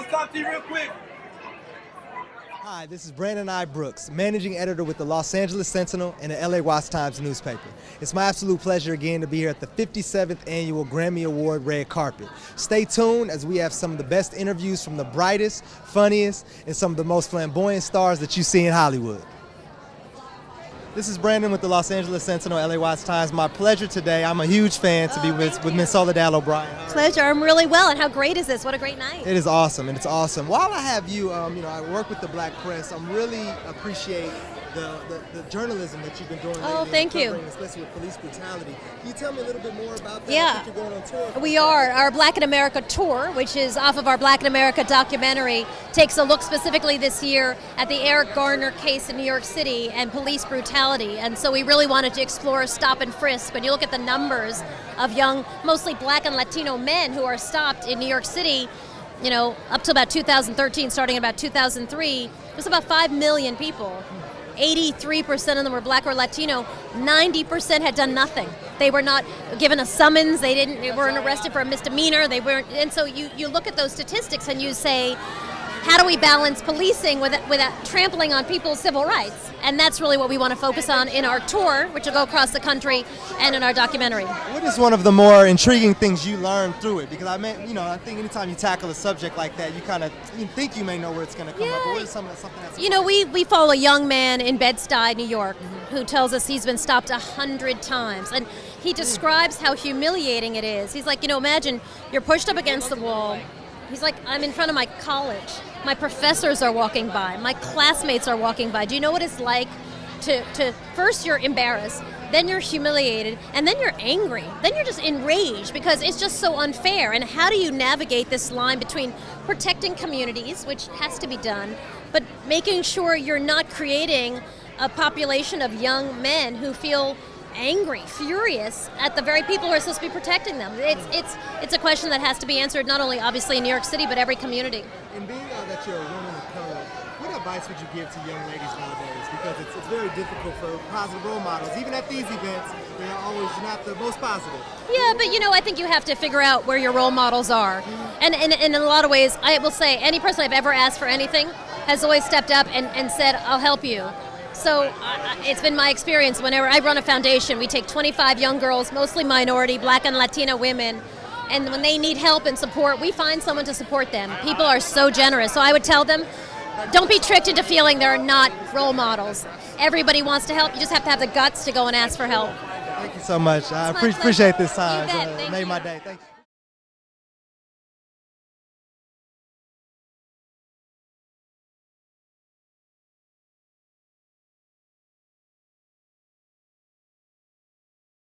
talk to you real quick. Hi, this is Brandon I. Brooks, managing editor with the Los Angeles Sentinel and the LA Watch Times newspaper. It's my absolute pleasure again to be here at the 57th Annual Grammy Award Red Carpet. Stay tuned as we have some of the best interviews from the brightest, funniest, and some of the most flamboyant stars that you see in Hollywood. This is Brandon with the Los Angeles Sentinel, LA Watch Times. My pleasure today. I'm a huge fan to be with Miss Soledad O'Brien. Pleasure. I'm really well. And how great is this? What a great night. It is awesome, and it's awesome. While I have you, I work with the Black Press. I'm really appreciate the journalism that you've been doing lately. Oh, thank you. Especially with police brutality. Can you tell me a little bit more about that? Yeah. I think you're going on tour. We are. Our Black in America tour, which is off of our Black in America documentary, takes a look specifically this year at the Eric Garner case in New York City and police brutality. And so we really wanted to explore stop and frisk. When you look at the numbers of young, mostly Black and Latino men who are stopped in New York City, up to about 2013, starting in about 2003, it was about 5 million people. 83% of them were Black or Latino. 90% had done nothing. They were not given a summons. They weren't arrested for a misdemeanor. They weren't. And so you look at those statistics and you say, how do we balance policing without trampling on people's civil rights? And that's really what we want to focus on in our tour, which will go across the country, and in our documentary. What is one of the more intriguing things you learned through it? Because I think anytime you tackle a subject like that, you think you may know where it's going to come up. But what is something that's we follow a young man in Bed-Stuy, New York, who tells us he's been stopped 100 times. And he describes how humiliating it is. He's like, imagine you're pushed up against the wall. He's like, I'm in front of my college. My professors are walking by. My classmates are walking by. Do you know what it's like to first you're embarrassed, then you're humiliated, and then you're angry. Then you're just enraged because it's just so unfair. And how do you navigate this line between protecting communities, which has to be done, but making sure you're not creating a population of young men who feel angry, furious at the very people who are supposed to be protecting them. It's a question that has to be answered not only obviously in New York City, but every community. And being that you're a woman of color, what advice would you give to young ladies nowadays? Because it's very difficult for positive role models. Even at these events, they're always not the most positive. Yeah, but I think you have to figure out where your role models are. And in a lot of ways, I will say any person I've ever asked for anything has always stepped up and said, I'll help you. So it's been my experience whenever I run a foundation, we take 25 young girls, mostly minority, Black and Latina women, and when they need help and support, we find someone to support them. People are so generous. So I would tell them, don't be tricked into feeling they're not role models. Everybody wants to help. You just have to have the guts to go and ask for help. Thank you so much. I appreciate this time. You bet. It made my day. Thank you.